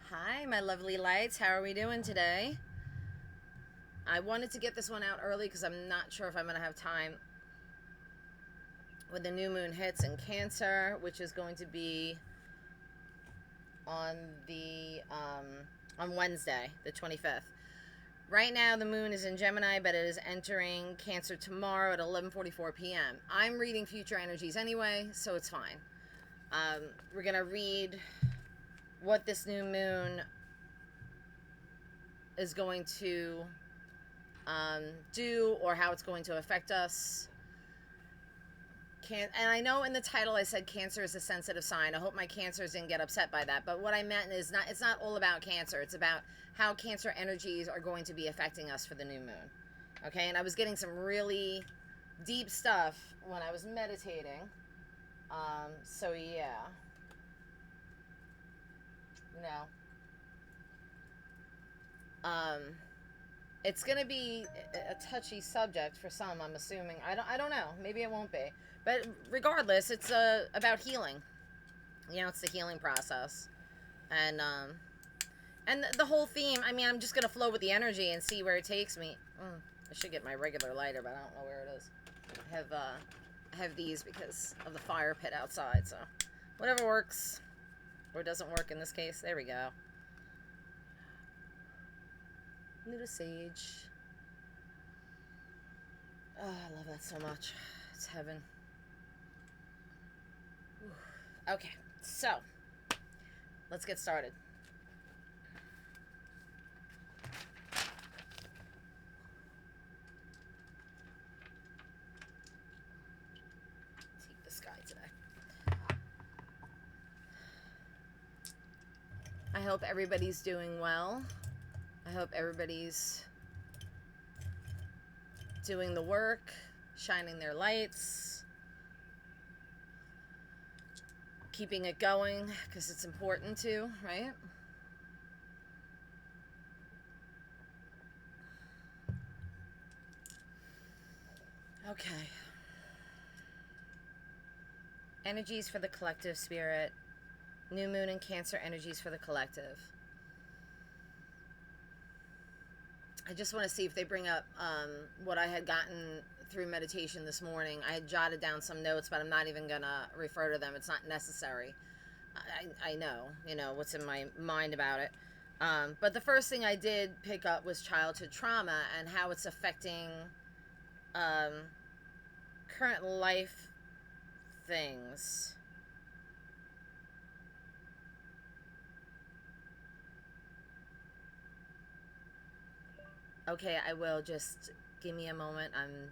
Hi, my lovely lights. How are we doing today? I wanted to get this one out early because I'm not sure if I'm going to have time when the new moon hits in Cancer, which is going to be on on Wednesday, the 25th. Right now, the moon is in Gemini, but it is entering Cancer tomorrow at 11:44 p.m. I'm reading future energies anyway, so it's fine. We're going to read what this new moon is going to do, or how it's going to affect us. And I know in the title I said Cancer is a sensitive sign. I hope my Cancers didn't get upset by that. But what I meant is it's not all about Cancer. It's about how Cancer energies are going to be affecting us for the new moon. Okay, and I was getting some really deep stuff when I was meditating. So yeah. It's going to be a touchy subject for some, I'm assuming. I don't know. Maybe it won't be. But regardless, it's about healing. It's the healing process. And the whole theme, I mean, I'm just going to flow with the energy and see where it takes me. I should get my regular lighter, but I don't know where it is. I have these because of the fire pit outside, so whatever works. Or doesn't work in this case. There we go. Little sage. Oh, I love that so much. It's heaven. Whew. Okay, so let's get started. Take this guy today. I hope everybody's doing well. I hope everybody's doing the work, shining their lights, keeping it going, because it's important too, right? Okay. Energies for the collective, Spirit. New moon and Cancer energies for the collective. I just want to see if they bring up what I had gotten through meditation this morning. I had jotted down some notes, but I'm not even going to refer to them. It's not necessary. I know, what's in my mind about it. But the first thing I did pick up was childhood trauma and how it's affecting current life things. Okay, I will. Just give me a moment. I'm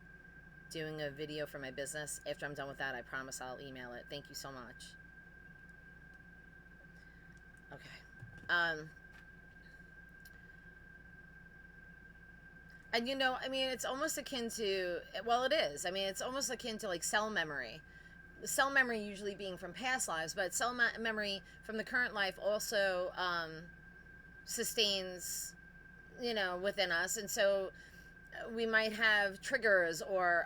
doing a video for my business. After I'm done with that, I promise I'll email it. Thank you so much. Okay. And I mean, it's almost akin to, well, it is. I mean, it's almost akin to like cell memory. Cell memory usually being from past lives, but cell memory from the current life also sustains within us. And so we might have triggers or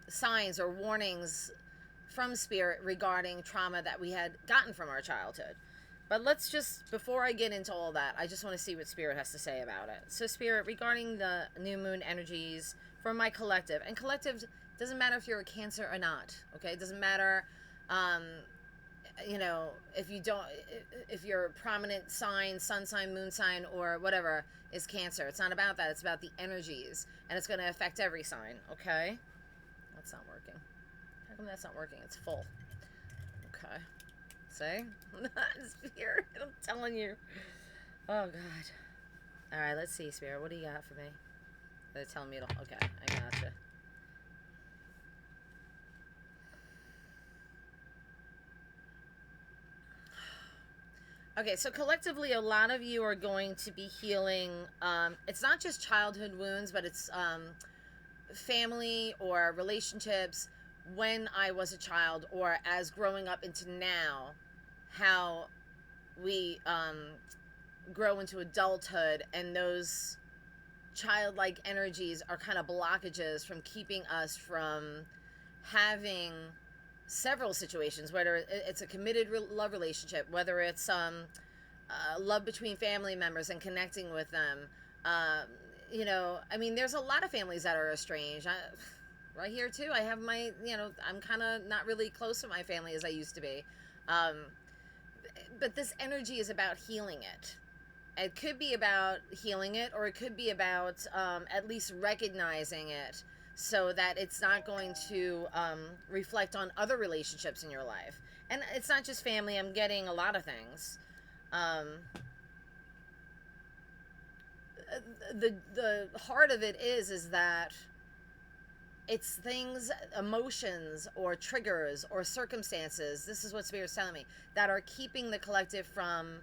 signs or warnings from Spirit regarding trauma that we had gotten from our childhood. But let's just, before I get into all that, I just want to see what Spirit has to say about it. So Spirit, regarding the new moon energies for my collective, and collective doesn't matter if you're a Cancer or not, okay? It doesn't matter if you're a prominent sign, sun sign, moon sign, or whatever is Cancer. It's not about that. It's about the energies, and it's going to affect every sign, okay? That's not working. How come that's not working? It's full. Okay. See? Spirit, I'm telling you. Oh, God. All right, let's see, Spirit. What do you got for me? They're telling me to... Okay, I gotcha. Okay, so collectively, a lot of you are going to be healing. It's not just childhood wounds, but it's family or relationships when I was a child, or as growing up into now, how we grow into adulthood, and those childlike energies are kind of blockages from keeping us from having several situations, whether it's a committed love relationship, whether it's love between family members and connecting with them. Uh, you know, I mean, there's a lot of families that are estranged. Right here too, I have my, you know, I'm kind of not really close to my family as I used to be. Um, but this energy is about healing it. It could be about healing it, or it could be about at least recognizing it so that it's not going to reflect on other relationships in your life. And it's not just family, I'm getting a lot of things. The heart of it is that it's things, emotions or triggers or circumstances, this is what Spirit's telling me, that are keeping the collective from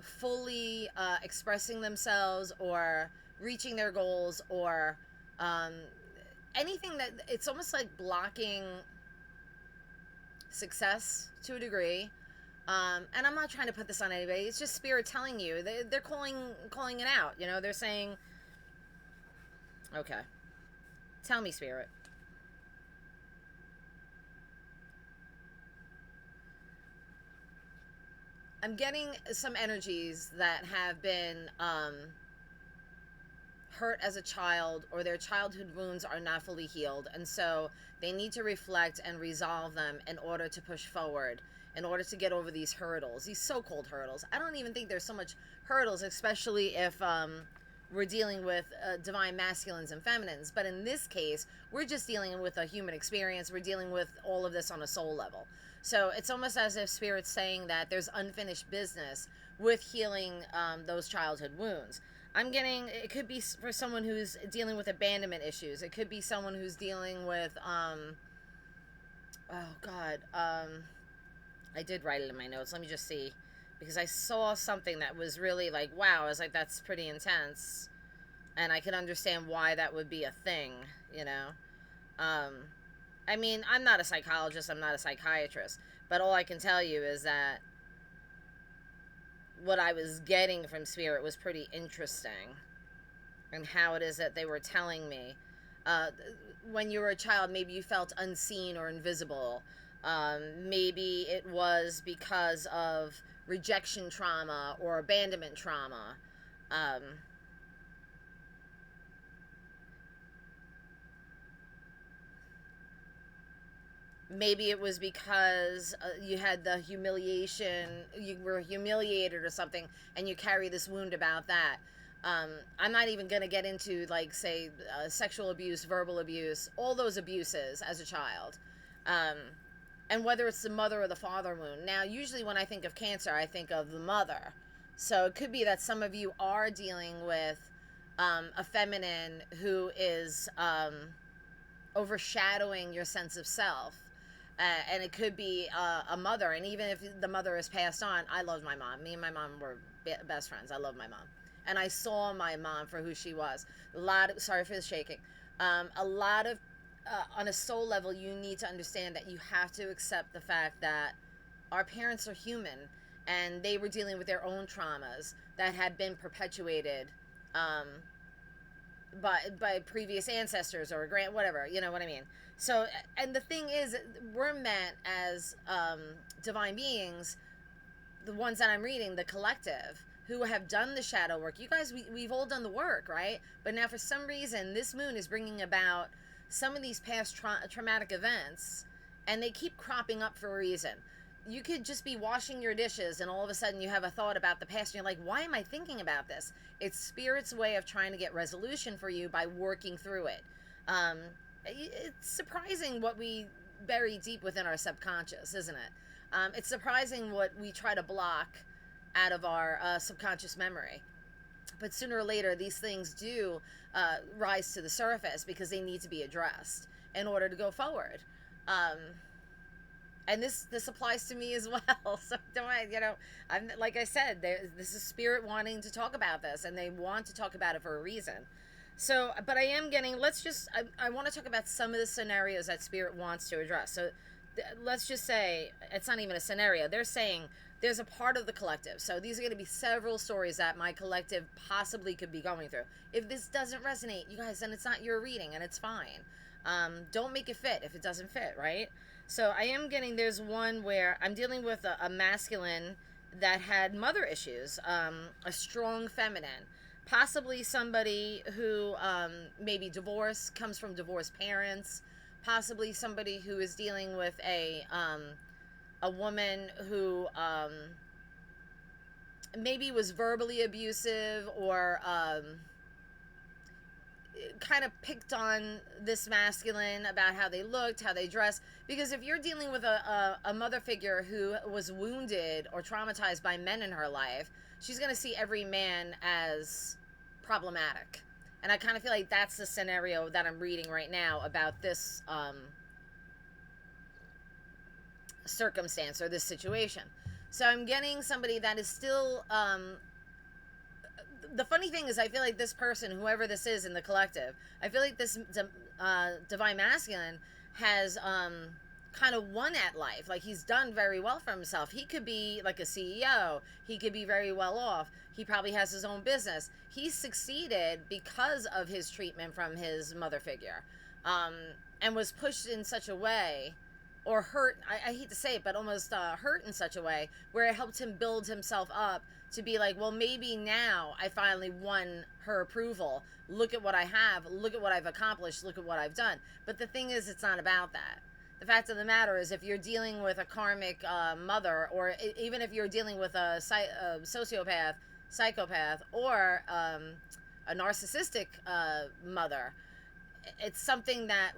fully expressing themselves or reaching their goals, or anything that, it's almost like blocking success to a degree. And I'm not trying to put this on anybody. It's just Spirit telling you. They're calling it out. You know, they're saying, okay, tell me, Spirit. I'm getting some energies that have been hurt as a child, or their childhood wounds are not fully healed. And so they need to reflect and resolve them in order to push forward, in order to get over these hurdles, these so-called hurdles. I don't even think there's so much hurdles, especially if we're dealing with divine masculines and feminines. But in this case, we're just dealing with a human experience. We're dealing with all of this on a soul level. So it's almost as if Spirit's saying that there's unfinished business with healing those childhood wounds. I'm getting, it could be for someone who's dealing with abandonment issues. It could be someone who's dealing with, oh God, I did write it in my notes. Let me just see, because I saw something that was really like, wow. I was like, that's pretty intense, and I can understand why that would be a thing, you know. I mean, I'm not a psychologist, I'm not a psychiatrist, but all I can tell you is that what I was getting from Spirit was pretty interesting, and how it is that they were telling me. When you were a child, maybe you felt unseen or invisible. Maybe it was because of rejection trauma or abandonment trauma. Maybe it was because you had the humiliation, you were humiliated or something, and you carry this wound about that. I'm not even going to get into, like, say, sexual abuse, verbal abuse, all those abuses as a child. And whether it's the mother or the father wound. Now, usually when I think of cancer, I think of the mother. So it could be that some of you are dealing with a feminine who is overshadowing your sense of self. And it could be a mother. And even if the mother has passed on, I loved my mom. Me and my mom were best friends. I love my mom. And I saw my mom for who she was. Sorry for the shaking. A lot of, on a soul level, you need to understand that you have to accept the fact that our parents are human, and they were dealing with their own traumas that had been perpetuated by previous ancestors or whatever, you know what I mean? So, and the thing is, we're meant as divine beings, the ones that I'm reading, the collective, who have done the shadow work. You guys, we've all done the work, right? But now for some reason, this moon is bringing about some of these past traumatic events, and they keep cropping up for a reason. You could just be washing your dishes, and all of a sudden you have a thought about the past, and you're like, why am I thinking about this? It's Spirit's way of trying to get resolution for you by working through it. It's surprising what we bury deep within our subconscious, isn't it? It's surprising what we try to block out of our subconscious memory. But sooner or later, these things do rise to the surface because they need to be addressed in order to go forward. And this applies to me as well. So don't I, you know, I'm, like I said, this is Spirit wanting to talk about this, and they want to talk about it for a reason. So, but I am getting, I want to talk about some of the scenarios that Spirit wants to address. So let's just say, it's not even a scenario. They're saying there's a part of the collective. So these are going to be several stories that my collective possibly could be going through. If this doesn't resonate, you guys, then it's not your reading, and it's fine. Don't make it fit if it doesn't fit, right? So I am getting, there's one where I'm dealing with a masculine that had mother issues, a strong feminine, possibly somebody who maybe divorced, comes from divorced parents, possibly somebody who is dealing with a woman who maybe was verbally abusive, or kind of picked on this masculine about how they looked, how they dressed. Because if you're dealing with a mother figure who was wounded or traumatized by men in her life, she's going to see every man as problematic. And I kind of feel like that's the scenario that I'm reading right now about this circumstance or this situation. So I'm getting somebody that is still the funny thing is, I feel like this person, whoever this is in the collective, I feel like this divine masculine has kind of won at life. Like, he's done very well for himself. He could be like a CEO. He could be very well off. He probably has his own business. He's succeeded because of his treatment from his mother figure, and was pushed in such a way, or hurt, I hate to say it, but almost hurt in such a way where it helped him build himself up to be like, well, maybe now I finally won her approval. Look at what I have. Look at what I've accomplished. Look at what I've done. But the thing is, it's not about that. The fact of the matter is, if you're dealing with a karmic mother, or even if you're dealing with a sociopath, psychopath, or a narcissistic mother, it's something that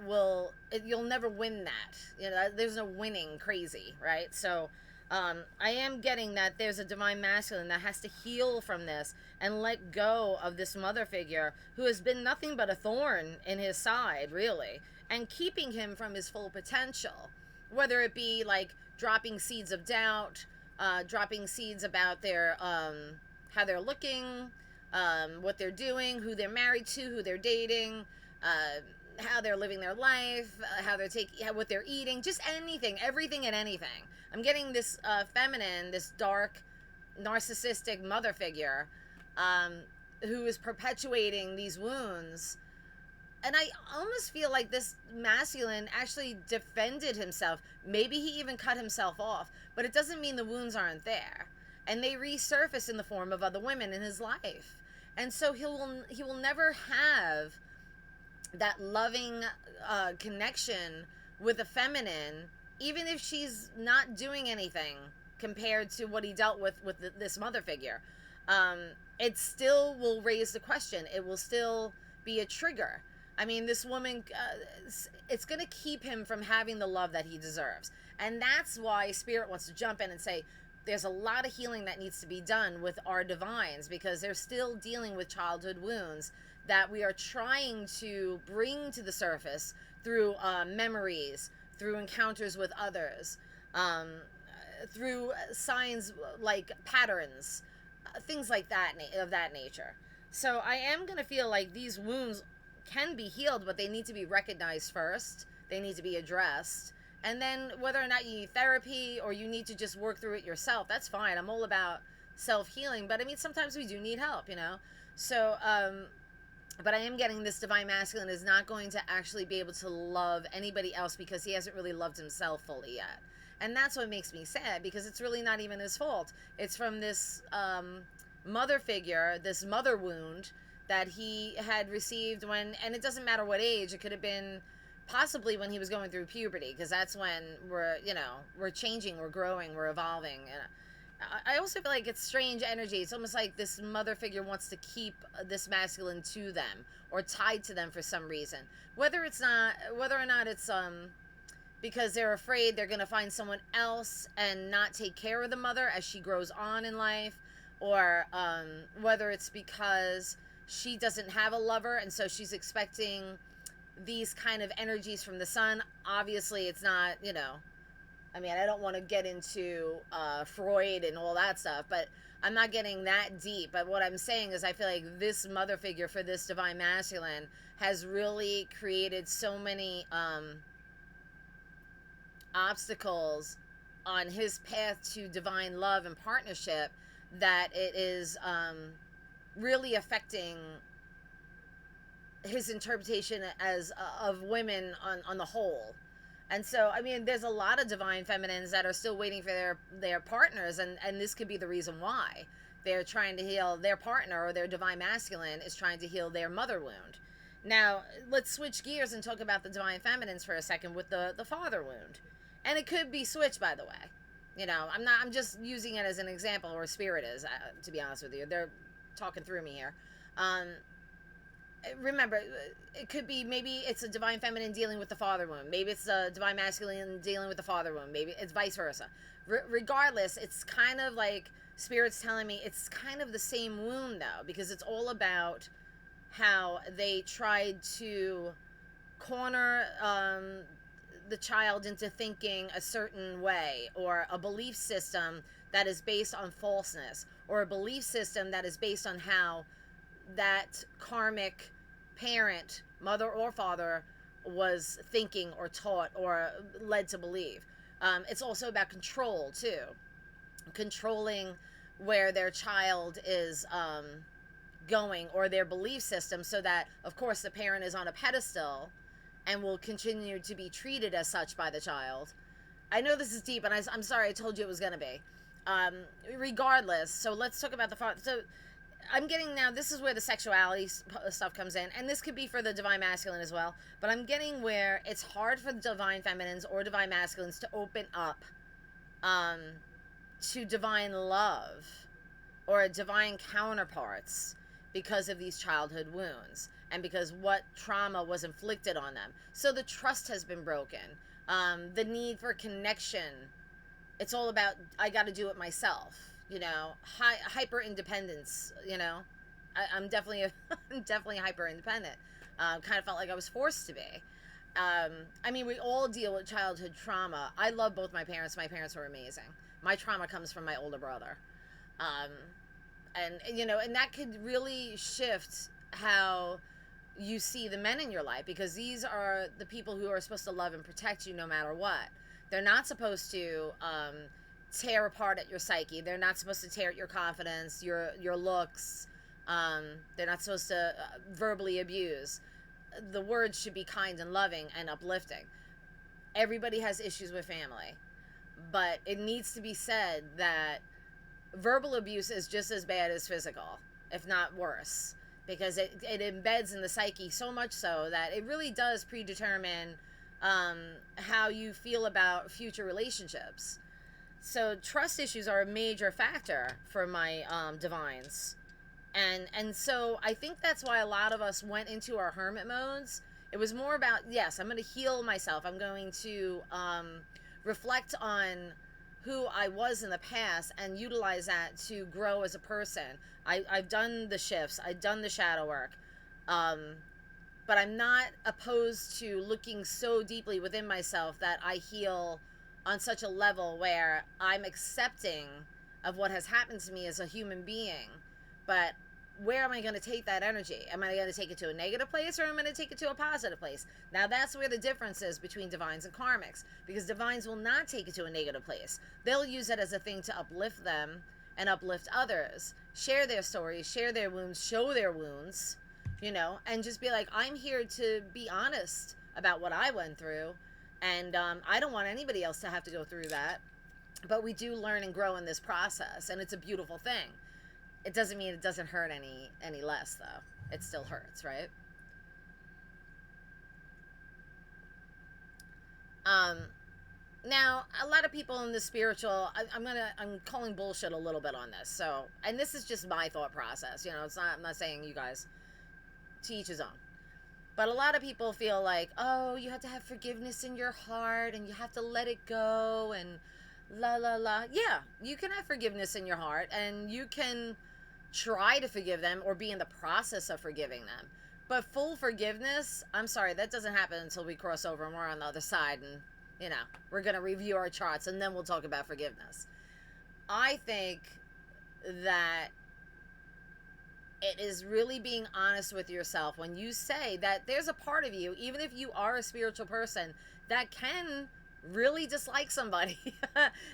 you'll never win that. You know, there's no winning crazy, right? So I am getting that there's a divine masculine that has to heal from this and let go of this mother figure who has been nothing but a thorn in his side, really, and keeping him from his full potential, whether it be like dropping seeds of doubt, dropping seeds about their how they're looking, what they're doing, who they're married to, who they're dating, how they're living their life, how they're what they're eating, just anything, everything and anything. I'm getting this feminine, this dark, narcissistic mother figure who is perpetuating these wounds. And I almost feel like this masculine actually defended himself. Maybe he even cut himself off, but it doesn't mean the wounds aren't there. And they resurface in the form of other women in his life. And so he will never have that loving connection with a feminine, even if she's not doing anything compared to what he dealt with this mother figure. It still will raise the question. It will still be a trigger. I mean, this woman, it's going to keep him from having the love that he deserves. And that's why Spirit wants to jump in and say, there's a lot of healing that needs to be done with our divines, because they're still dealing with childhood wounds that we are trying to bring to the surface through memories, through encounters with others, through signs like patterns, things like that, of that nature. So I am going to feel like these wounds can be healed, but they need to be recognized first. They need to be addressed. And then whether or not you need therapy or you need to just work through it yourself, that's fine. I'm all about self-healing. But I mean, sometimes we do need help, you know? So, but I am getting this divine masculine is not going to actually be able to love anybody else because he hasn't really loved himself fully yet. And that's what makes me sad, because it's really not even his fault. It's from this mother figure, this mother wound that he had received when, and it doesn't matter what age, it could have been possibly when he was going through puberty, because that's when we're changing, we're growing, we're evolving. And I also feel like it's strange energy. It's almost like this mother figure wants to keep this masculine to them or tied to them for some reason. Whether or not it's because they're afraid they're going to find someone else and not take care of the mother as she grows on in life, or whether it's because she doesn't have a lover and so she's expecting these kind of energies from the son. Obviously, it's not, I mean, I don't want to get into Freud and all that stuff, but I'm not getting that deep. But what I'm saying is I feel like this mother figure for this divine masculine has really created so many obstacles on his path to divine love and partnership that it is really affecting his interpretation of women on the whole. And so, I mean, there's a lot of divine feminines that are still waiting for their partners, and this could be the reason why. They're trying to heal their partner, or their divine masculine is trying to heal their mother wound. Now, let's switch gears and talk about the divine feminines for a second with the father wound. And it could be switched, by the way. You know, I'm just using it as an example, or spirit is, to be honest with you. They're talking through me here. Remember, it could be, maybe it's a divine feminine dealing with the father wound. Maybe it's a divine masculine dealing with the father wound. Maybe it's vice versa. Regardless, it's kind of like Spirit's telling me it's kind of the same wound, though, because it's all about how they tried to corner the child into thinking a certain way, or a belief system that is based on falseness, or a belief system that is based on how that karmic parent, mother or father, was thinking or taught or led to believe. It's also about control, too. Controlling where their child is going, or their belief system, so that, of course, the parent is on a pedestal and will continue to be treated as such by the child. I know this is deep, and I'm sorry I told you it was going to be. Regardless, so let's talk about the father. So I'm getting, now this is where the sexuality stuff comes in, and this could be for the divine masculine as well, but I'm getting where it's hard for the divine feminines or divine masculines to open up to divine love or divine counterparts because of these childhood wounds, and because what trauma was inflicted on them. So the trust has been broken. The need for connection. It's all about, I got to do it myself. You know, hyper independence. You know, I'm definitely hyper independent. Kind of felt like I was forced to be. I mean, we all deal with childhood trauma. I love both my parents. My parents were amazing. My trauma comes from my older brother. And you know, and that could really shift how you see the men in your life, because these are the people who are supposed to love and protect you no matter what. They're not supposed to tear apart at your psyche. They're not supposed to tear at your confidence, your looks. They're not supposed to verbally abuse. The words should be kind and loving and uplifting. Everybody has issues with family, but it needs to be said that verbal abuse is just as bad as physical, if not worse, because it embeds in the psyche so much so that it really does predetermine how you feel about future relationships. So trust issues are a major factor for my divines. And so I think that's why a lot of us went into our hermit modes. It was more about, yes, I'm going to heal myself. I'm going to reflect on who I was in the past and utilize that to grow as a person. I've done the shifts. I've done the shadow work. But I'm not opposed to looking so deeply within myself that I heal on such a level where I'm accepting of what has happened to me as a human being. But where am I going to take that energy? Am I going to take it to a negative place, or am I going to take it to a positive place? Now, that's where the difference is between divines and karmics, because divines will not take it to a negative place. They'll use it as a thing to uplift them and uplift others, share their stories, share their wounds, show their wounds, you know, and just be like, I'm here to be honest about what I went through, and I don't want anybody else to have to go through that. But we do learn and grow in this process, and it's a beautiful thing. It doesn't mean it doesn't hurt any less, though. It still hurts, right? Now, a lot of people in the spiritual, I'm calling bullshit a little bit on this. So, and this is just my thought process. You know, I'm not saying you guys, to each his own. But a lot of people feel like, oh, you have to have forgiveness in your heart, and you have to let it go, and la la la. Yeah, you can have forgiveness in your heart, and you can try to forgive them or be in the process of forgiving them. But full forgiveness, I'm sorry, that doesn't happen until we cross over and we're on the other side, and, you know, we're going to review our charts, and then we'll talk about forgiveness. I think that it is really being honest with yourself when you say that there's a part of you, even if you are a spiritual person, that can really dislike somebody,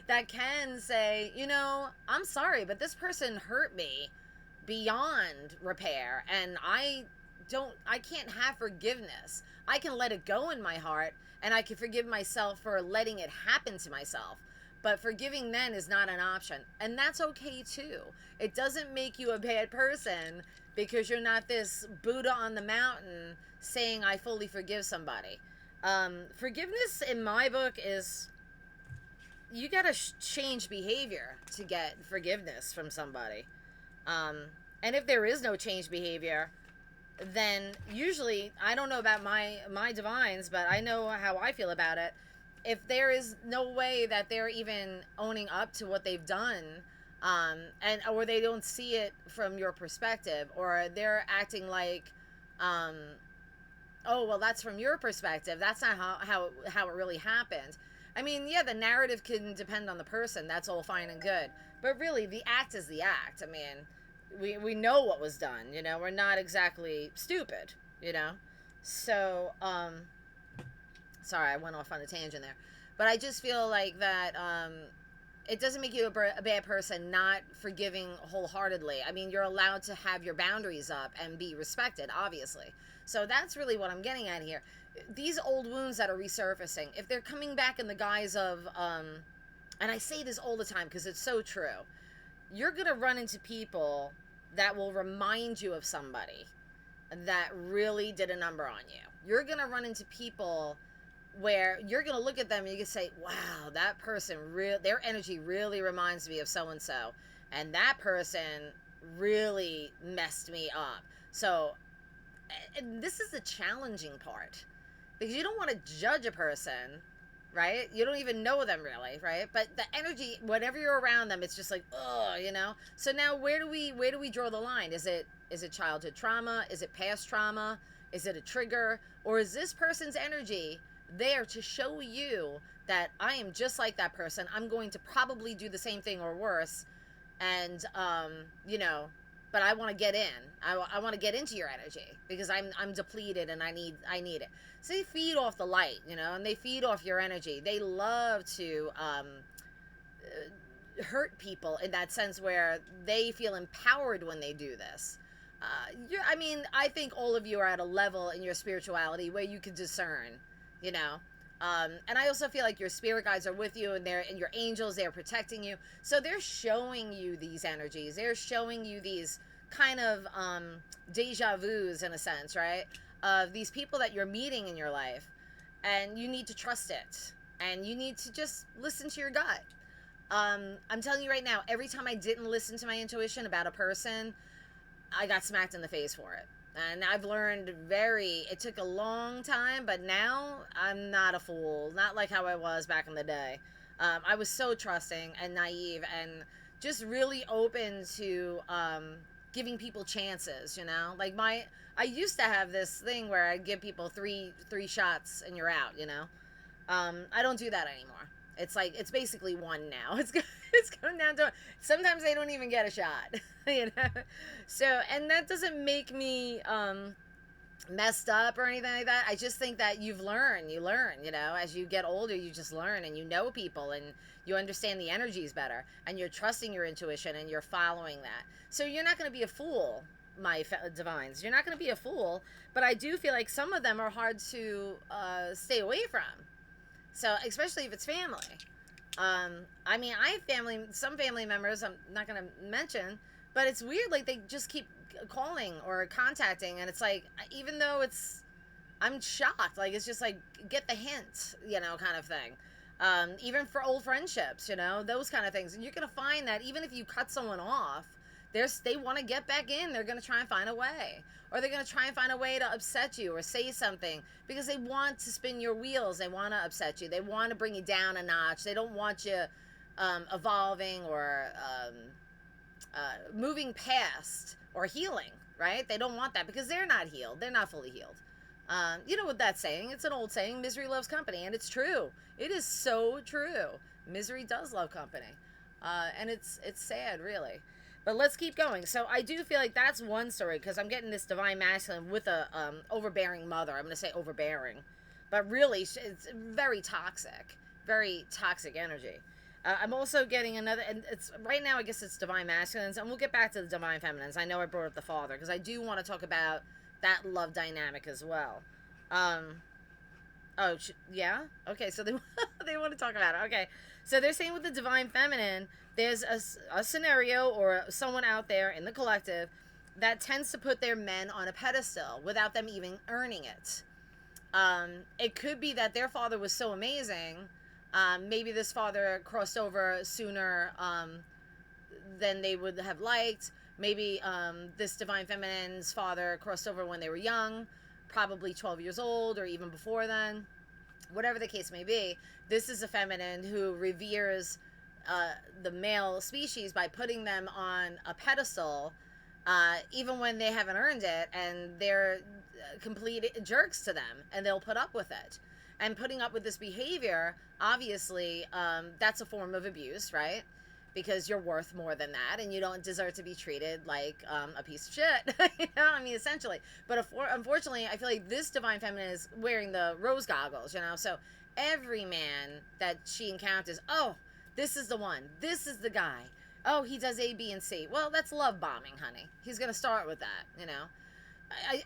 that can say, you know, I'm sorry, but this person hurt me beyond repair, and I I can't have forgiveness. I can let it go in my heart, and I can forgive myself for letting it happen to myself. But forgiving then is not an option. And that's okay too. It doesn't make you a bad person because you're not this Buddha on the mountain saying, I fully forgive somebody. Forgiveness in my book is, you got to change behavior to get forgiveness from somebody. And if there is no change behavior, then usually, I don't know about my divines, but I know how I feel about it. If there is no way that they're even owning up to what they've done, or they don't see it from your perspective, or they're acting like, oh, well, that's from your perspective. That's not how it really happened. I mean, yeah, the narrative can depend on the person. That's all fine and good. But really, the act is the act. I mean, we know what was done, you know? We're not exactly stupid, you know? So, sorry, I went off on a tangent there. But I just feel like that it doesn't make you a bad person not forgiving wholeheartedly. I mean, you're allowed to have your boundaries up and be respected, obviously. So that's really what I'm getting at here. These old wounds that are resurfacing, if they're coming back in the guise of, and I say this all the time because it's so true, you're going to run into people that will remind you of somebody that really did a number on you. You're going to run into people where you're going to look at them and you can say, wow, that person, their energy really reminds me of so-and-so. And that person really messed me up. So, and this is the challenging part. Because you don't want to judge a person, right? You don't even know them really, right? But the energy, whenever you're around them, it's just like, oh, you know? So now where do we draw the line? Is it childhood trauma? Is it past trauma? Is it a trigger? Or is this person's energy there to show you that I am just like that person? I'm going to probably do the same thing or worse. And, you know, but I want to get in. I want to get into your energy because I'm depleted and I need it. So they feed off the light, you know, and they feed off your energy. They love to hurt people in that sense where they feel empowered when they do this. I mean, I think all of you are at a level in your spirituality where you can discern, you know. And I also feel like your spirit guides are with you, and your angels, they're protecting you. So they're showing you these energies. They're showing you these kind of deja vus in a sense, right? Of these people that you're meeting in your life, and you need to trust it, and you need to just listen to your gut. I'm telling you right now, every time I didn't listen to my intuition about a person, I got smacked in the face for it. And I've learned it took a long time, but now I'm not a fool. Not like how I was back in the day. I was so trusting and naive and just really open to giving people chances, you know? Like I used to have this thing where I'd give people three shots and you're out, you know? I don't do that anymore. It's like, it's basically one now. It's going down to, sometimes they don't even get a shot, you know? So, and that doesn't make me messed up or anything like that. I just think that you learn, you know, as you get older, you just learn and you know people and you understand the energies better and you're trusting your intuition and you're following that. So you're not going to be a fool, my divines. You're not going to be a fool, but I do feel like some of them are hard to stay away from. So, especially if it's family. I mean, I have some family members I'm not going to mention, but it's weird, like, they just keep calling or contacting, and it's like, even though I'm shocked, like, it's just like, get the hint, you know, kind of thing. Even for old friendships, you know, those kind of things. And you're going to find that even if you cut someone off, they want to get back in. They're going to try and find a way. Or they're going to try and find a way to upset you or say something because they want to spin your wheels. They want to upset you. They want to bring you down a notch. They don't want you evolving or moving past or healing, right? They don't want that because they're not healed. They're not fully healed. You know what that's saying? It's an old saying, misery loves company, and it's true. It is so true. Misery does love company. And it's sad, really. But let's keep going. So I do feel like that's one story because I'm getting this divine masculine with a overbearing mother. I'm going to say overbearing. But really, it's very toxic energy. I'm also getting another, and it's right now I guess it's divine masculines, and we'll get back to the divine feminines. I know I brought up the father because I do want to talk about that love dynamic as well. Um, oh, yeah? Okay, so they, they want to talk about it. Okay, so they're saying with the divine feminine, there's a scenario or someone out there in the collective that tends to put their men on a pedestal without them even earning it. It could be that their father was so amazing. Maybe this father crossed over sooner than they would have liked. Maybe this divine feminine's father crossed over when they were young, probably 12 years old or even before then. Whatever the case may be, this is a feminine who reveres the male species by putting them on a pedestal, even when they haven't earned it, and they're complete jerks to them, and they'll put up with it. And putting up with this behavior, obviously, that's a form of abuse, right? Because you're worth more than that, and you don't deserve to be treated like a piece of shit. You know, I mean, essentially. But unfortunately, I feel like this divine feminine is wearing the rose goggles, you know? So every man that she encounters, oh, this is the one. This is the guy. Oh, he does A, B, and C. Well, that's love bombing, honey. He's going to start with that, you know?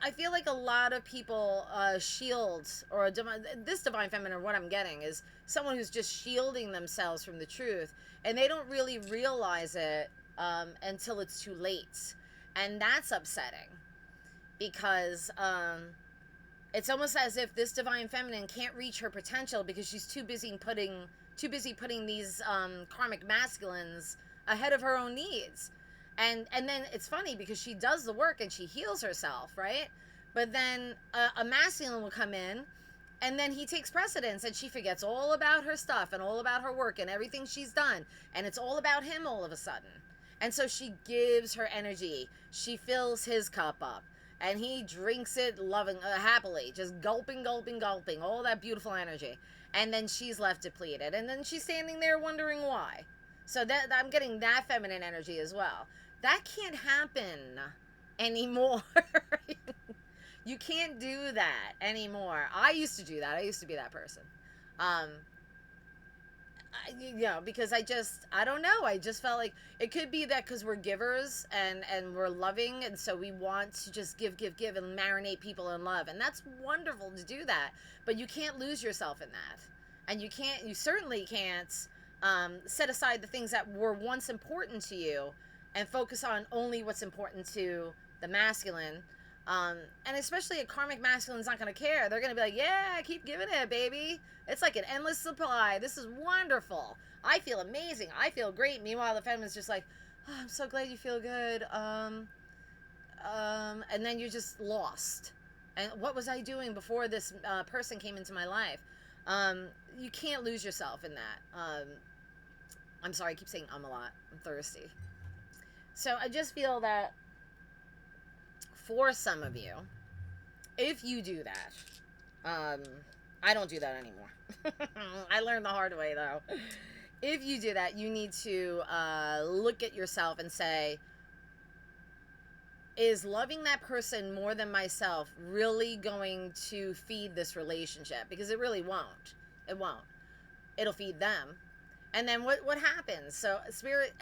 I feel like a lot of people shield, or this divine feminine, what I'm getting is someone who's just shielding themselves from the truth, and they don't really realize it until it's too late. And that's upsetting, because it's almost as if this divine feminine can't reach her potential because she's too busy putting these karmic masculines ahead of her own needs. And then it's funny because she does the work and she heals herself, right? But then a masculine will come in, and then he takes precedence, and she forgets all about her stuff and all about her work and everything she's done. And it's all about him all of a sudden. And so she gives her energy. She fills his cup up, and he drinks it happily, just gulping, gulping, gulping, all that beautiful energy. And then she's left depleted. And then she's standing there wondering why. So that I'm getting that feminine energy as well. That can't happen anymore. You can't do that anymore. I used to do that. I used to be that person. You know, because I don't know. I just felt like it could be that because we're givers and we're loving, and so we want to just give and marinate people in love. And that's wonderful to do that. But you can't lose yourself in that. And you certainly can't set aside the things that were once important to you and focus on only what's important to the masculine. And especially a karmic masculine's not going to care. They're going to be like, yeah, keep giving it, baby. It's like an endless supply. This is wonderful. I feel amazing. I feel great. Meanwhile, the feminine's just like, oh, I'm so glad you feel good. And then you're just lost. And what was I doing before this person came into my life? You can't lose yourself in that. I'm sorry, I keep saying a lot. I'm thirsty. So I just feel that for some of you, if you do that, I don't do that anymore. I learned the hard way, though. If you do that, you need to look at yourself and say, is loving that person more than myself really going to feed this relationship? Because it really won't. It won't. It'll feed them. And then what happens? So spirit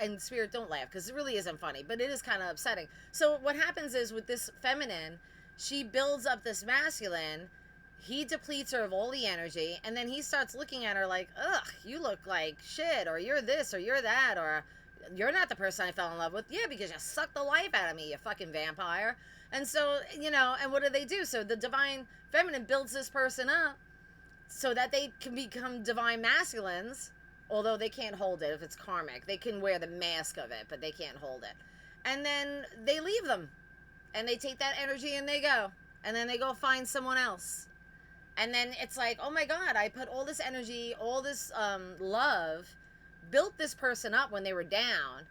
don't laugh, because it really isn't funny, but it is kind of upsetting. So what happens is with this feminine, she builds up this masculine. He depletes her of all the energy, and then he starts looking at her like, ugh, you look like shit, or you're this, or you're that, or you're not the person I fell in love with. Yeah, because you sucked the life out of me, you fucking vampire. And so, you know, and what do? So the divine feminine builds this person up so that they can become divine masculines. Although they can't hold it if it's karmic. They can wear the mask of it, but they can't hold it. And then they leave them. And they take that energy and they go. And then they go find someone else. And then it's like, oh my God, I put all this energy, all this love, built this person up when they were down,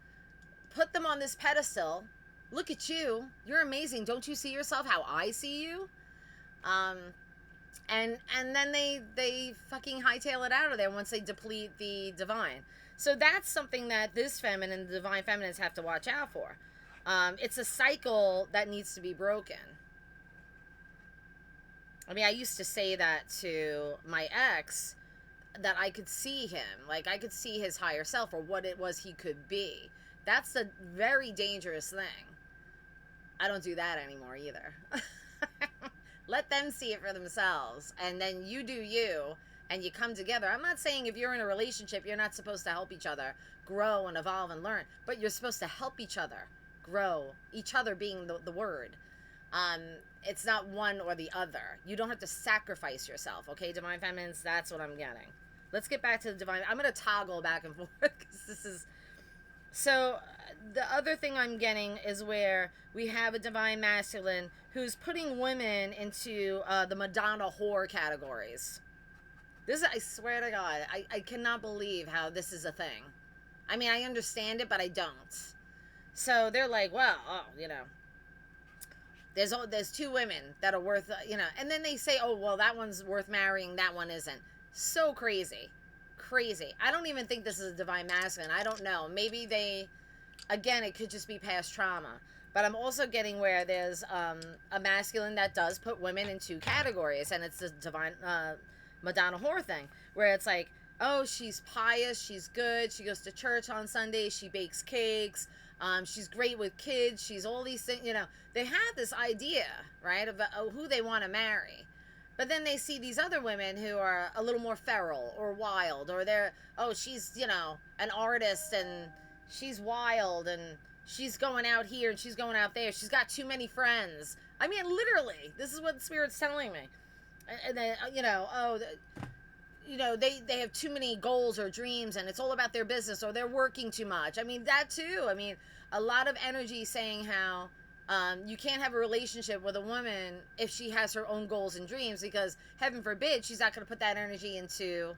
put them on this pedestal. Look at you. You're amazing. Don't you see yourself how I see you? And then they fucking hightail it out of there once they deplete the divine. So that's something that this feminine, the divine feminines, have to watch out for. It's a cycle that needs to be broken. I mean, I used to say that to my ex, that I could see him. Like, I could see his higher self, or what it was he could be. That's a very dangerous thing. I don't do that anymore either. Let them see it for themselves, and then you do you, and you come together. I'm not saying if you're in a relationship, you're not supposed to help each other grow and evolve and learn, but you're supposed to help each other grow, each other being the word. Um, it's not one or the other. You don't have to sacrifice yourself, okay, Divine Feminines? That's what I'm getting. Let's get back to the Divine. I'm going to toggle back and forth because this is... So the other thing I'm getting is where we have a Divine Masculine who's putting women into the Madonna whore categories. This, I swear to God, I cannot believe how this is a thing. I mean, I understand it, but I don't. So they're like, well, there's two women that are worth, and then they say, oh, well, that one's worth marrying, that one isn't. So crazy. Crazy. I don't even think this is a Divine Masculine. I don't know. Maybe they, again, it could just be past trauma. But I'm also getting where there's a masculine that does put women in two categories, and it's the Divine Madonna whore thing, where it's like, oh, she's pious, she's good, she goes to church on Sundays, she bakes cakes, she's great with kids, she's all these things, they have this idea, right, of who they want to marry. But then they see these other women who are a little more feral or wild, or they're, oh, she's, an artist and she's wild and she's going out here and she's going out there. She's got too many friends. I mean, literally, this is what the Spirit's telling me. And then, they have too many goals or dreams and it's all about their business, or they're working too much. I mean, that too. I mean, a lot of energy saying how you can't have a relationship with a woman if she has her own goals and dreams, because heaven forbid she's not going to put that energy into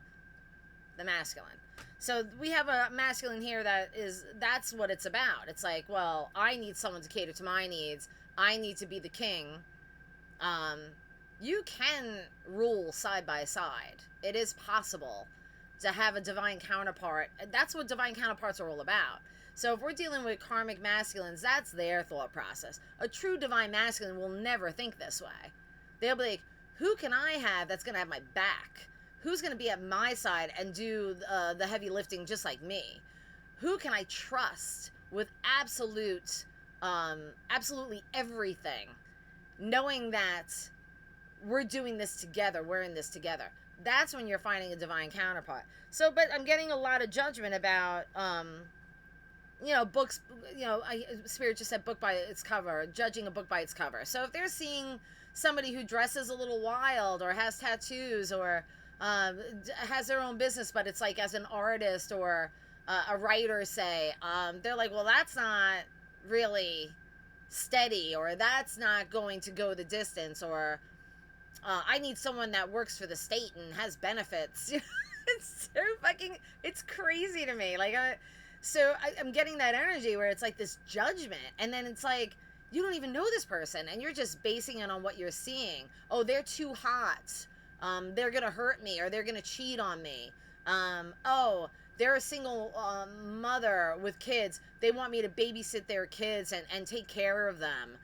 the masculine. So we have a masculine here that's what it's about. It's like, well, I need someone to cater to my needs. I need to be the king. You can rule side by side. It is possible to have a divine counterpart. That's what divine counterparts are all about. So if we're dealing with karmic masculines, that's their thought process. A true divine masculine will never think this way. They'll be like, who can I have that's going to have my back? Who's going to be at my side and do the heavy lifting just like me? Who can I trust with absolutely everything, knowing that we're doing this together, we're in this together? That's when you're finding a divine counterpart. So, but I'm getting a lot of judgment about, books, Spirit just said book by its cover, judging a book by its cover. So if they're seeing somebody who dresses a little wild or has tattoos or has their own business, but it's like as an artist or a writer, say, they're like, well, that's not really steady, or that's not going to go the distance, or I need someone that works for the state and has benefits. It's so it's crazy to me. Like, I'm getting that energy where it's like this judgment, and then it's like, you don't even know this person, and you're just basing it on what you're seeing. Oh, they're too hot. They're going to hurt me, or they're going to cheat on me. Oh, they're a single mother with kids. They want me to babysit their kids and take care of them.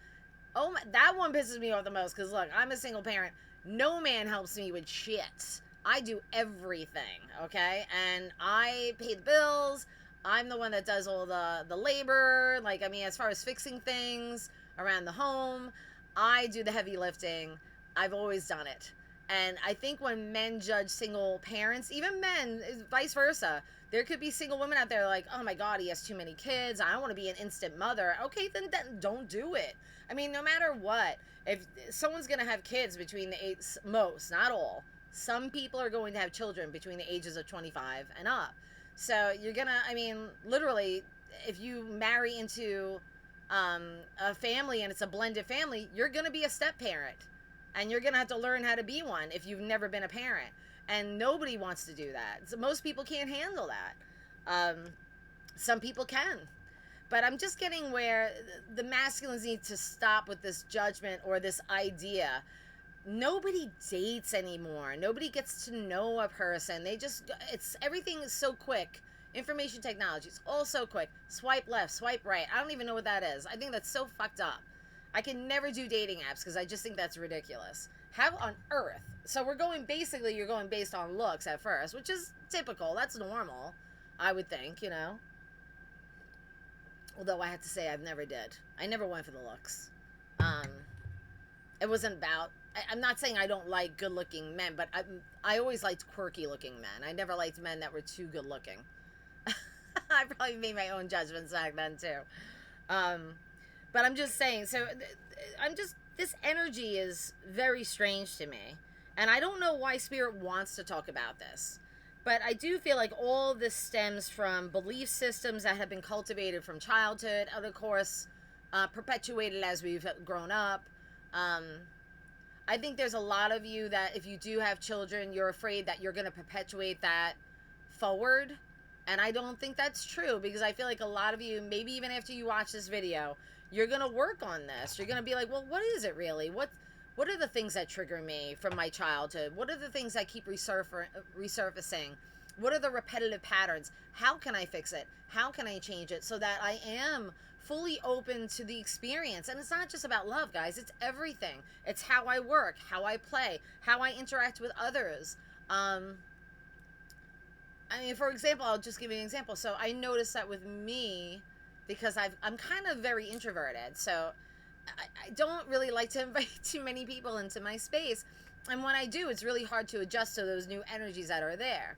Oh, that one pisses me off the most, because look, I'm a single parent. No man helps me with shit. I do everything, okay? And I pay the bills. I'm the one that does all the labor. Like, I mean, as far as fixing things around the home, I do the heavy lifting. I've always done it. And I think when men judge single parents, even men, vice versa, there could be single women out there like, oh my God, he has too many kids. I don't want to be an instant mother. Okay, then don't do it. I mean, no matter what, if someone's going to have kids between the age, most, not all, some people are going to have children between the ages of 25 and up. So you're going to, I mean, literally, if you marry into a family and it's a blended family, you're going to be a step parent. And you're going to have to learn how to be one if you've never been a parent. And nobody wants to do that. So most people can't handle that. Some people can. But I'm just getting where the masculines need to stop with this judgment or this idea. Nobody dates anymore. Nobody gets to know a person. Everything is so quick. Information technology, it's all so quick. Swipe left, swipe right. I don't even know what that is. I think that's so fucked up. I can never do dating apps because I just think that's ridiculous. How on earth? So you're going based on looks at first, which is typical. That's normal, I would think, Although I have to say I never did. I never went for the looks. It wasn't about, I'm not saying I don't like good looking men, but I always liked quirky looking men. I never liked men that were too good looking. I probably made my own judgments back then too. Um, but I'm just saying, so this energy is very strange to me. And I don't know why Spirit wants to talk about this. But I do feel like all this stems from belief systems that have been cultivated from childhood, and of course, perpetuated as we've grown up. Um, I think there's a lot of you that if you do have children, you're afraid that you're going to perpetuate that forward. And I don't think that's true, because I feel like a lot of you, maybe even after you watch this video, you're going to work on this. You're going to be like, well, what is it really? What are the things that trigger me from my childhood? What are the things that keep resurfacing? What are the repetitive patterns? How can I fix it? How can I change it so that I am fully open to the experience? And it's not just about love, guys. It's everything. It's how I work, how I play, how I interact with others. I mean, for example, I'll just give you an example. So I noticed that with me, because I'm kind of very introverted. So I don't really like to invite too many people into my space. And when I do, it's really hard to adjust to those new energies that are there.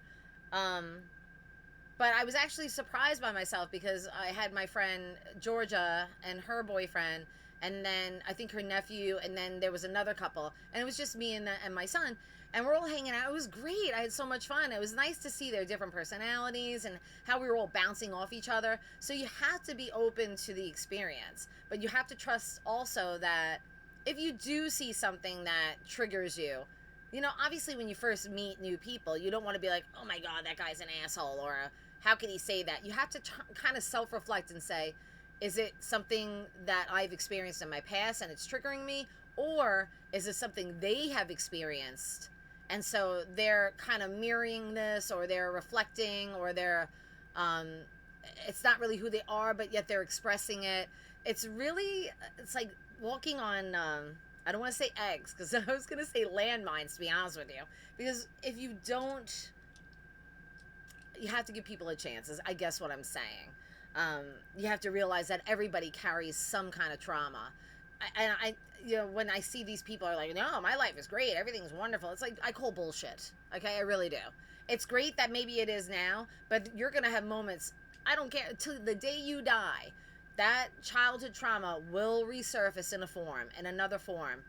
But I was actually surprised by myself, because I had my friend Georgia and her boyfriend, and then I think her nephew, and then there was another couple, and it was just me and my son, and we're all hanging out. It was great. I had so much fun. It was nice to see their different personalities and how we were all bouncing off each other. So you have to be open to the experience, but you have to trust also that if you do see something that triggers you, you know, obviously when you first meet new people, you don't want to be like, oh my God, that guy's an asshole, or how can he say that? You have to kind of self-reflect and say, is it something that I've experienced in my past and it's triggering me? Or is it something they have experienced? And so they're kind of mirroring this, or they're reflecting, or they're, it's not really who they are, but yet they're expressing it. It's like walking on, I don't want to say eggs, because I was going to say landmines, to be honest with you. Because if you don't, you have to give people a chance, is I guess what I'm saying. You have to realize that everybody carries some kind of trauma. You know, when I see these people are like, no, my life is great, everything's wonderful. It's like, I call bullshit. Okay, I really do. It's great that maybe it is now, but you're going to have moments, I don't care, till the day you die, that childhood trauma will resurface in another form.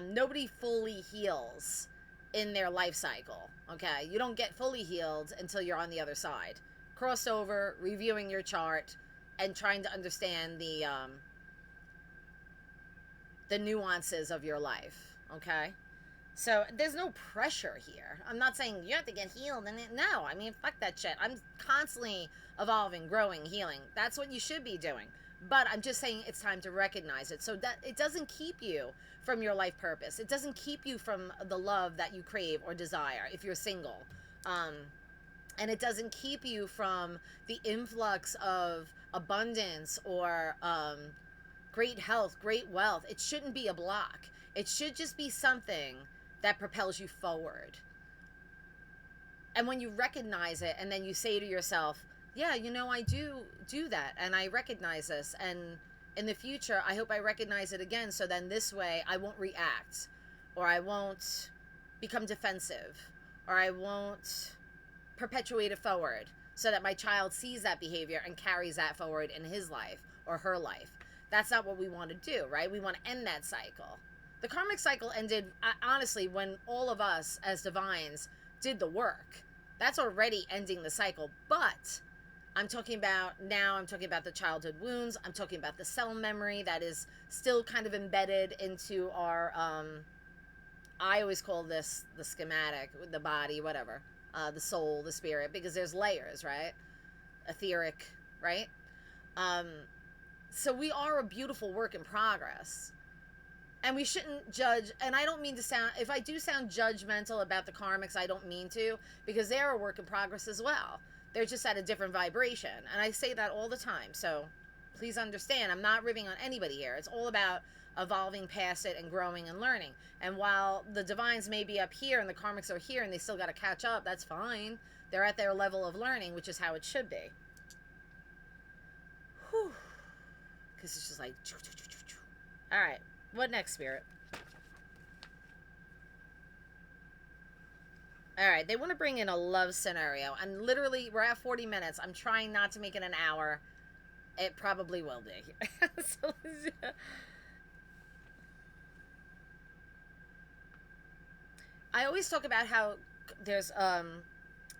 Nobody fully heals in their life cycle. Okay, you don't get fully healed until you're on the other side. Crossover, reviewing your chart, and trying to understand the nuances of your life. Okay, so there's no pressure here. I'm not saying you have to get healed, and no, I mean, fuck that shit. I'm constantly evolving, growing, healing. That's what you should be doing. But I'm just saying it's time to recognize it, so that it doesn't keep you from your life purpose. It doesn't keep you from the love that you crave or desire if you're single. And it doesn't keep you from the influx of abundance or great health, great wealth. It shouldn't be a block. It should just be something that propels you forward. And when you recognize it, and then you say to yourself, yeah, you know, I do that, and I recognize this, and in the future, I hope I recognize it again, so then this way I won't react, or I won't become defensive, or I won't perpetuate it forward, so that my child sees that behavior and carries that forward in his life or her life. That's not what we want to do, right? We want to end that cycle. The karmic cycle ended, honestly, when all of us as divines did the work. That's already ending the cycle, but I'm talking about the childhood wounds. I'm talking about the cell memory that is still kind of embedded into our, I always call this the schematic, the body, whatever, the soul, the spirit, because there's layers, right? Etheric, right? So we are a beautiful work in progress. And we shouldn't judge, and I don't mean to sound, if I do sound judgmental about the karmics, I don't mean to, because they're a work in progress as well. They're just at a different vibration. And I say that all the time. So please understand, I'm not ribbing on anybody here. It's all about evolving past it and growing and learning. And while the divines may be up here and the karmics are here and they still got to catch up, that's fine. They're at their level of learning, which is how it should be. Whew. Because it's just like, all right, what next, Spirit? All right, they want to bring in a love scenario, and literally, we're at 40 minutes. I'm trying not to make it an hour. It probably will be. So, I always talk about how there's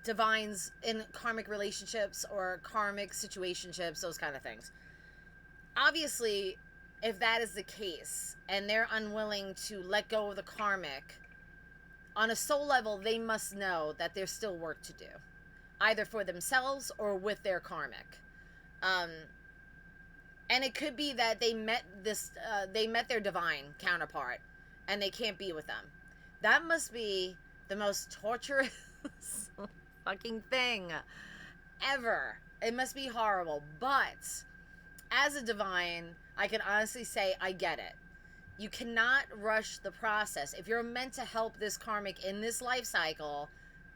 divines in karmic relationships or karmic situationships, those kind of things. Obviously, if that is the case and they're unwilling to let go of the karmic, on a soul level, they must know that there's still work to do, either for themselves or with their karmic. Um, and it could be that they met their divine counterpart, and they can't be with them. That must be the most torturous fucking thing ever. It must be horrible. But as a divine, I can honestly say I get it. You cannot rush the process. If you're meant to help this karmic in this life cycle,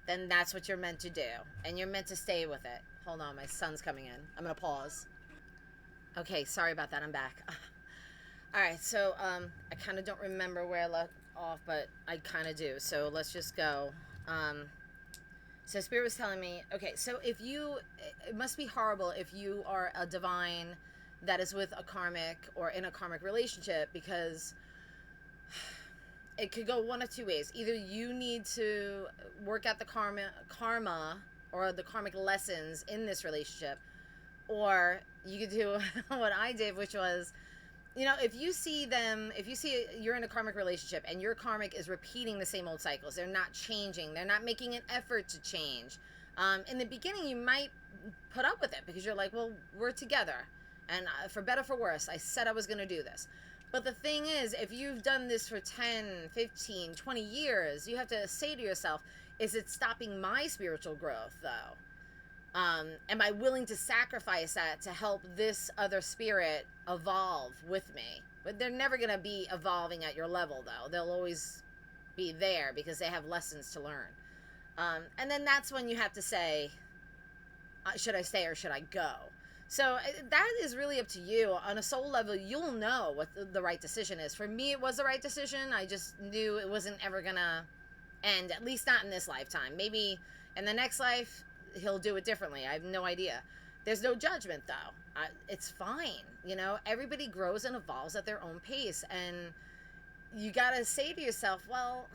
then that's what you're meant to do. And you're meant to stay with it. Hold on, my son's coming in. I'm going to pause. Okay, sorry about that. I'm back. All right, so I kind of don't remember where I left off, but I kind of do. So let's just go. So Spirit was telling me, okay, so if you, it must be horrible if you are a divine that is with a karmic or in a karmic relationship, because it could go one of two ways. Either you need to work out the karma or the karmic lessons in this relationship, or you could do what I did, which was, you know, if you see you're in a karmic relationship and your karmic is repeating the same old cycles, they're not changing, they're not making an effort to change. In the beginning, you might put up with it because you're like, well, we're together. And for better, for worse, I said I was going to do this. But the thing is, if you've done this for 10, 15, 20 years, you have to say to yourself, is it stopping my spiritual growth, though? Am I willing to sacrifice that to help this other spirit evolve with me? But they're never going to be evolving at your level, though. They'll always be there because they have lessons to learn. And then that's when you have to say, should I stay or should I go? So that is really up to you. On a soul level, you'll know what the right decision is. For me, it was the right decision. I just knew it wasn't ever going to end, at least not in this lifetime. Maybe in the next life, he'll do it differently. I have no idea. There's no judgment, though. It's fine. You know, everybody grows and evolves at their own pace. And you got to say to yourself, well,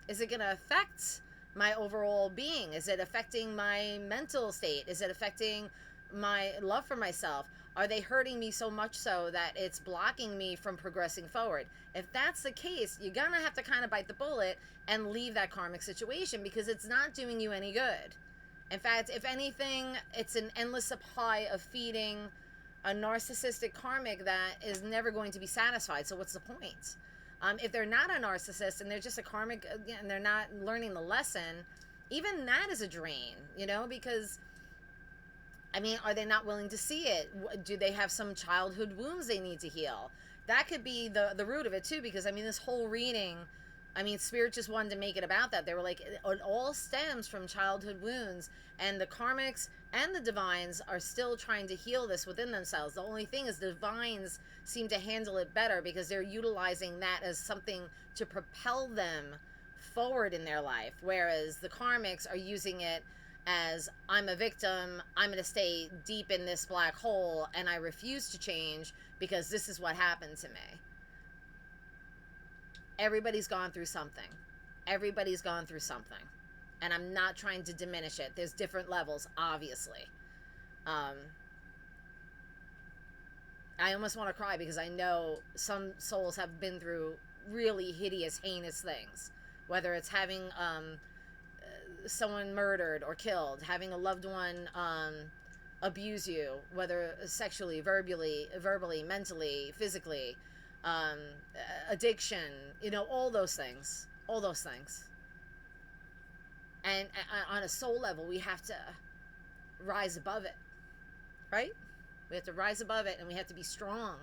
is it going to affect my overall being? Is it affecting my mental state? Is it affecting my love for myself? Are they hurting me so much so that it's blocking me from progressing forward? If that's the case, you're gonna have to kind of bite the bullet and leave that karmic situation, because it's not doing you any good. In fact, if anything, it's an endless supply of feeding a narcissistic karmic that is never going to be satisfied. So what's the point? If they're not a narcissist and they're just a karmic and they're not learning the lesson, even that is a drain, you know, because I mean, are they not willing to see it? Do they have some childhood wounds they need to heal? That could be the root of it, too, because, I mean, this whole reading, I mean, Spirit just wanted to make it about that. They were like, it all stems from childhood wounds, and the karmics and the divines are still trying to heal this within themselves. The only thing is the divines seem to handle it better because they're utilizing that as something to propel them forward in their life, whereas the karmics are using it as, I'm a victim, I'm going to stay deep in this black hole, and I refuse to change because this is what happened to me. Everybody's gone through something. Everybody's gone through something. And I'm not trying to diminish it. There's different levels, obviously. I almost want to cry because I know some souls have been through really hideous, heinous things. Whether it's having someone murdered or killed, having a loved one abuse you, whether sexually, verbally, mentally, physically, addiction, you know, all those things. And on a soul level, we have to rise above it, right? We have to rise above it, and we have to be strong,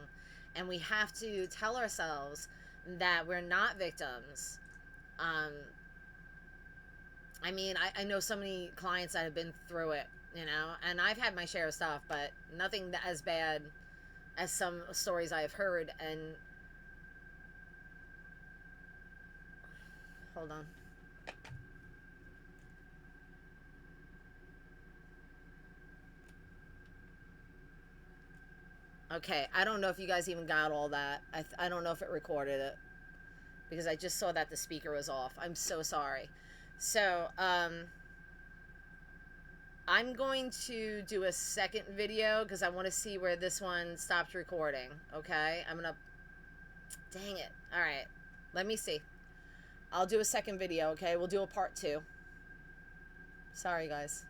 and we have to tell ourselves that we're not victims. I mean, I know so many clients that have been through it, you know, and I've had my share of stuff, but nothing as bad as some stories I've heard. And hold on. Okay, I don't know if you guys even got all that. I don't know if it recorded it because I just saw that the speaker was off. I'm so sorry. So, I'm going to do a second video because I want to see where this one stopped recording. Okay, I'm gonna, dang it. All right, let me see. I'll do a second video. Okay, we'll do a part 2. Sorry, guys.